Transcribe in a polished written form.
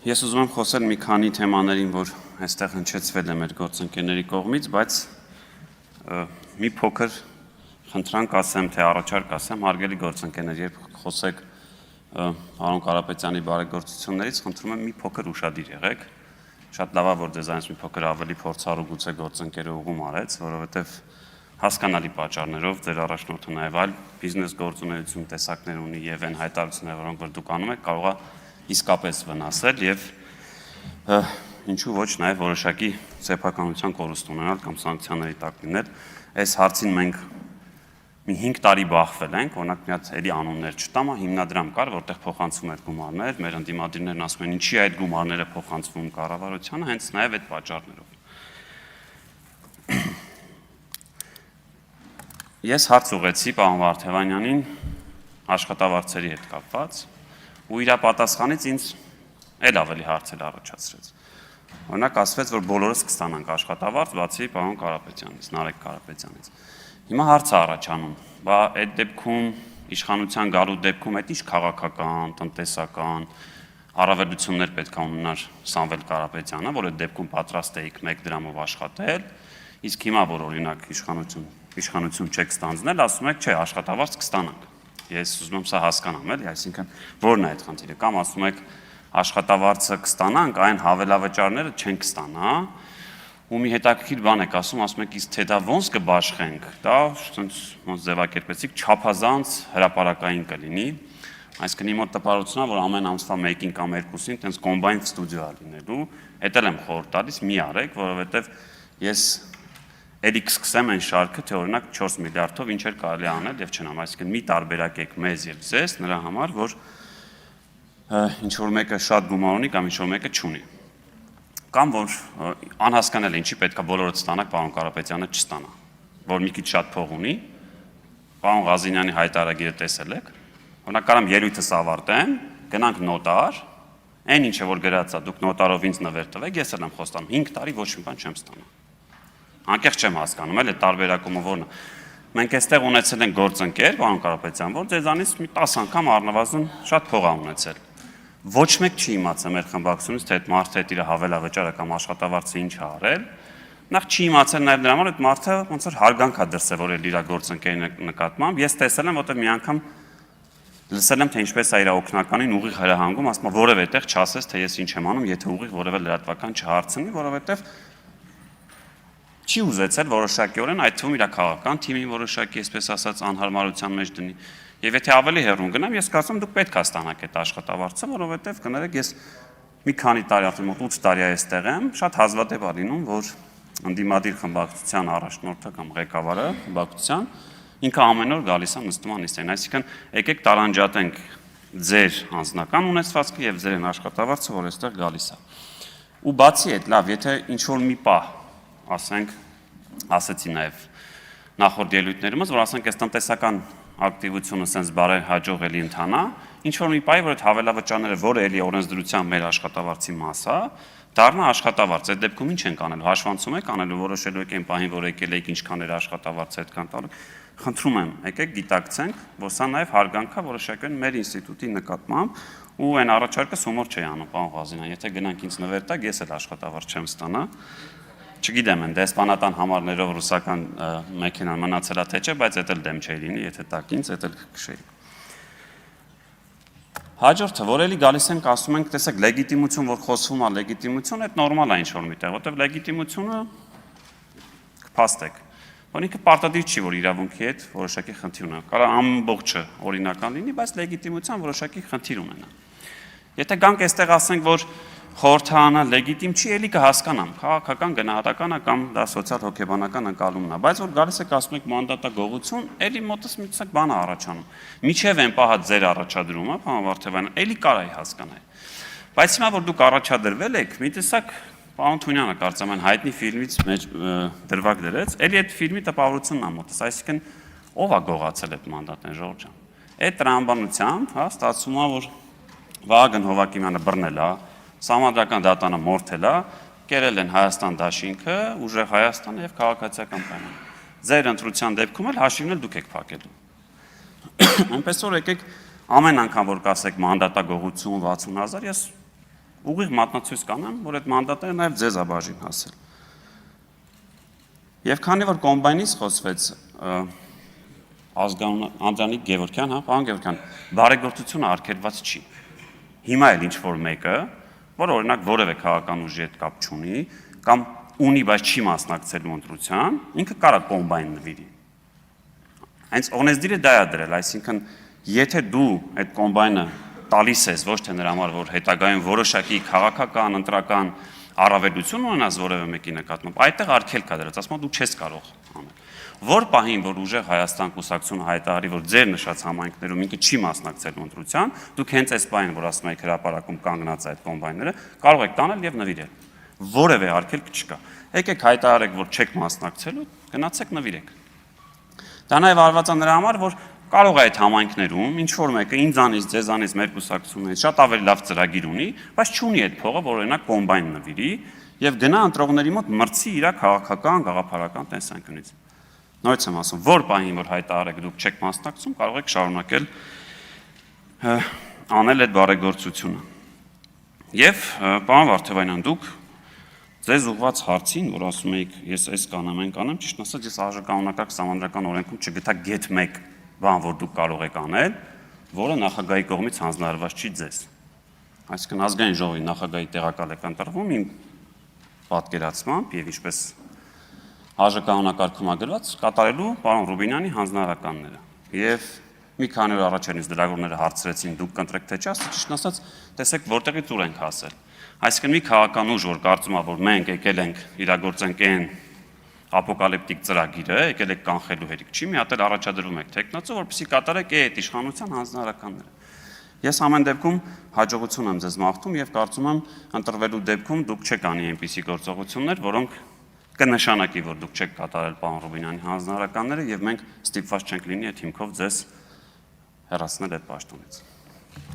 Ես ուզում եմ խոսել մի քանի թեմաներին, որ այստեղ հնչեցվել է մեր գործընկերների կողմից, բայց մի փոքր խնդրանք ասեմ, թե առաջարկ ասեմ, հարգելի գործընկերներ, երբ խոսեք պարոն Կարապետյանի բարեգործություններից, խնդրում եմ մի փոքր ուշադիր եղեք։ Շատ լավ է, որ ձեզանից մի փոքր ավելի փորձառու գուցե գործընկերը ուղում արեց, որովհետև հասկանալի պատճառներով ձեր առաջնորդը նաև այլ բիզնես գործունեություն տեսակներ ունի եւ այն հայտարարությունները, որոնք որ դուք անում եք, կարող է իսկապես վնասել եւ ինչու ոչ նաև որոշակի սեփականության կորուստ ունենալ կամ սանկցիաների տակ լինել։ Այս հարցին մենք մի 5 տարի բախվել ենք, օրինակ մի հատ էլի անուններ չտամ, հիմնադրամ կար, որտեղ փոխանցում էր գումարներ, մեր ընդդիմադիրներն ասում են, ինչի այդ գումարները փոխանցվում կառավարությանը, հենց նաև այդ պատճառներով։ Ես հարց ուղեցի պարոն Վարդևանյանին աշխատավարձերի հետ կապված, ու իր պատասխանից ինձ էլ ավելի հարցեր առաջացրեց։ Օրինակ ասվեց, որ բոլորս կստանանք աշխատավարձ, բացի պարոն Կարապետյանից, Նարեկ Կարապետյանից։ Հիմա հարց է առաջանում, բա այդ դեպքում իշխանության գալու դեպքում այդ ինչ քաղաքական, տնտեսական առավելություններ պետք է ունենար Սամվել Կարապետյանը, որ այդ դեպքում պատրաստ էիք 1 դրամով աշխատել, իսկ հիմա որ օրինակ իշխանություն չեք ստանձնել, ասում եք, չէ, աշխատավարձ կստանանք։ Ես ուզում եմ սա հասկանամ, էլի, այսինքն ո՞րն է այդ խնդիրը, կամ ասում եք աշխատավարձը կստանանք, այն հավելավճարները չենք ստանա, ու մի հետաքրքիր բան եք ասում եք, իսկ թե դա ոնց կբաշխենք, դա ոնց ձևակերպեցիք, չափազանց հրապարակային կլինի, այսինքն իմ մոտ տպարությունն է, որ ամեն ամսվա 1-ին կամ 2-ին տենց կոմբայն ստուդիո է լինելու, էդ էլ եմ խորհուրդ տալիս, մի արեք, որովհետև ես էլի կսկսեմ այն շարքը, թե օրինակ 4 միլիարդով ինչեր կարելի անել եւ չնամ, այսինքն մի տարբերակեք մեզ եւ ձեզ նրա համար, որ ինչ որ մեկը շատ գումար ունի կամ ինչ որ մեկը չունի։ Կամ որ անհասկանալի ինչի պետքա բոլորը ստանաք, պարոն Կարապետյանը չստանա, որ մի քիչ շատ փող ունի, պարոն Ղազինյանի հայտարարագիրը տեսել եք, օրինակ կարամ ելույթս ավարտեմ, գնանք նոտար, այն ինչը որ գրած է, դուք նոտարով ինձ նվեր տվեք, ես էլ եմ խոստանում 5 տարի ոչ մի բան չեմ ստանա։ Անկեղծ չեմ հասկանում, էլ է տարբերակումը որն է։ Մենք այստեղ ունեցել ենք գործընկեր, պարոն Կարապետյան, որ ձեզանից մի 10 անգամ առնվազն շատ փող է ունեցել։ Ոչ մեկ չի իմացել մեր խմբակցությունից, թե այդ մարդը իր հավելավճարը կամ աշխատավարձը ինչ է արել։ Նախ չի իմացել նաև նրա համար այդ մարդը ոնց որ հարգանք է դրսևորել իր գործընկերի նկատմամբ։ Ես տեսել եմ, որտեղ մի անգամ լսել եմ, թե ինչպես է իր օգնականին ուղիղ հրահանգում, ասում է որևէ տեղ չասես, թե ես ինչ եմ անում, եթե ուղիղ որևէ լրատվական չհարցնի, որովհետև չի ուզեցել որոշակիորեն այդ թվում իր քաղաքական թիմին որոշակի, այսպես ասած, անհարմարության մեջ դնի։ Եվ եթե ավելի հեռուն գնամ, ես կարծում եմ դուք պետք է ստանաք այդ աշխատավարձը, որովհետև կներեք ես մի քանի տարի, արդեն մոտ 8 տարի այստեղ եմ, շատ հազվադեպ է լինում, որ ընդդիմադիր խմբակցության առաջնորդը կամ ղեկավարը խմբակցության ինքը ամեն օր գալիս է նստում է նիստերին, այսինքն եկեք տարանջատենք ձեր անձնական ունեցվածքը եւ ձեր աշխատավարձը, որ այստեղ գալիս է։ Ու բացի այդ, լավ, եթե ինչ որ մի պահ ասենք, ասեցի նաև նախորդ ելույթներումս, որ ասենք այս տնտեսական ակտիվությունը sense բարեհաջող էլի ընթանա, ինչ որ մի պահի, որ այդ հավելավճարները, որը էլի օրենսդրության մեր աշխատավարձի մաս է, դառնա աշխատավարձ։ Այդ դեպքում ինչ ենք անելու, հաշվանցում եք անելու, որոշելու եք այն պահին, որ եկել եք ինչքան էր աշխատավարձը այդքան տալու։ Խնդրում եմ, եկեք գիտակցենք, որ սա նաև հարգանք է որոշակի մեր ինստիտուտի նկատմամբ, ու այն առաջարկը սումոր չի անում, պարոն Ղազինյան, եթե գնանք ինձ նվեր տակ, ես էլ աշխատավարձ չեմ ստանա։ Չգիտեմ, են դեսպանատան համարներով ռուսական մեքենան մնացել է թե չէ, բայց դա էլ դեմ չի լինի, եթե տակ ինձ, դա էլ կքշեի։ Հաջորդը, որ էլի գալիս ենք, ասում ենք, տեսեք, լեգիտիմություն, որ խոսվում է լեգիտիմություն, այդ նորմալ է ինչ-որ միտեղ, որտեղ լեգիտիմությունը կփաստեք, որ ինքը պարտադիր չի, որ իրավունքի հետ որոշակի խնդիր ունենա։ Կարող ամբողջը օրինական լինի, բայց լեգիտիմության որոշակի խնդիր ունենա։ Եթե գանք այստեղ ասենք, որ խորհրդարանը լեգիտիմ չի, էլի կհասկանամ, քաղաքական գնահատականը կամ դա սոցիալ-հոգեբանական ընկալումն է, բայց որ գալիս եք ասում եք մանդատագողություն, էլի մոտս մի տեսակ բան է առաջանում։ Միջև են պահած ձեր առաջադրումը, պարոն Վարդևանյան, էլի կարայի հասկանալ։ Բայց հիմա որ դուք առաջադրվել եք, մի տեսակ պարոն Թունյանը կարծեմ այն հայտնի ֆիլմից մեջ դրվագ դրեց, էլի այդ ֆիլմի տպավորությունն է մոտս, այսինքն ով է գողացել այդ մանդատն, Ժորժ ջան։ Այդ տրամաբանությամբ, հա, ստացվում է, որ Վահագն Հովակիմյանը բռնել է, Սահմանադրական դատանը մորթել է, կերել են Հայաստան դաշինքը, ուժեղ Հայաստանը եւ քաղաքացիական պայման։ Ձեր ընտրության դեպքում էլ հաշիվն էլ դուք եք փակելու։ Այնպես որ եկեք ամեն անգամ որ կասեք մանդատագողություն 60000, ես ուղիղ մատնացույց կանեմ, որ այդ մանդատները նաև ձեզ է բաժին հասել։ Եվ քանի որ կոմբայնից խոսվեց Անդրանիկ Գևորգյան, պարոն Գևորգյան, բարեգործությունը արգելված չի։ Հիմա էլ ինչ որ մեկը, որ օրինակ որևէ քաղաքական ուժի հետ կապ չունի, կամ ունի, բայց չի մասնակցելու ընտրության, ինքը կարա կոմբայն նվիրի։ Հենց օրենսդիրը դա է դրել, այսինքն եթե դու այդ կոմբայնը տալիս ես ոչ թե նրա համար, որ հետագայում որոշակի քաղաքական, ընտրական առավելություն ունենաս որևէ մեկի նկատմամբ, այդտեղ արգելք է դրած, ասում եմ դու չես կարող անել։ Որ պահին, որ ուժեղ Հայաստան կուսակցությունը հայտարարի, որ ձեր նշած համայնքներում ինքը չի մասնակցելու ընտրության, դուք հենց այս պահին, որ ասում եք հրապարակում կանգնած այդ կոմբայնները, կարող եք տանել եւ նվիրել։ Որևէ արգելք չկա։ Եկեք հայտարարեք, որ չեք մասնակցելու, գնացեք նվիրեք։ Դա նաև արված է նրա համար, որ կարող է այդ համայնքներում ինչ որ մեկը ինձանից, ձեզանից, մեր կուսակցությունից շատ ավելի լավ ծրագիր ունի, բայց չունի այդ փողը, որ օրինակ կոմբայն նվիրի եւ գնա ընտրողների մոտ մրցի իր քաղաքական, գաղափարական տեսանկյունից։ Նորից եմ ասում, որ պահին, որ հայտարարեք դուք չեք մասնակցում, կարող եք շարունակել անել այդ բարեգործությունը։ Եվ պարոն Վարդևանյան, դուք ձեզ ուղված հարցին, որ ասում եք, ես այս կանեմ, այն կանեմ, ճիշտ ասած, ես արժեքանոնակարգ սահմանադրական օրենքում չգտա get 1 բան, որ դուք կարող եք անել, որը նախագահի կողմից հանձնարարված չի ձեզ։ Այսինքն ազգային ժողովի նախագահի տեղակալ եք ընտրվում իմ պատկերացմամբ եւ ինչպես արժեքանոնակարգում ագրված կատարելու պարոն Ռուբինյանի հանձնարարականները։ Եվ մի քանի օր առաջ ինձ լրագրողները հարցրեցին դուք կընտրեք թե չէ, ճիշտ ասած, տեսեք որտեղից ուր ենք հասել։ Այսինքն մի քաղաքական ուժ, որ կարծում է, որ մենք եկել ենք իրագործենք այն ապոկալիպտիկ ծրագիրը, եկել եք կանխելու հերիք չի, մի հատ էլ առաջադրում եք տեխնացու, որպեսզի կատարեք այդ իշխանության հանձնարարականները։ Ես ամեն դեպքում հաջողություն եմ ձեզ մաղթում եւ կարծում եմ ընտրվելու դեպքում դուք չեք անի այնպիսի գործողություններ, որոնք կնշանակի, որ դուք չեք կատարել պարոն Ռուբինյանի հանձնարարականները եւ մենք ստիպված չենք լինի այդ հիմքով ձեզ հեռացնել այդ պաշտոնից։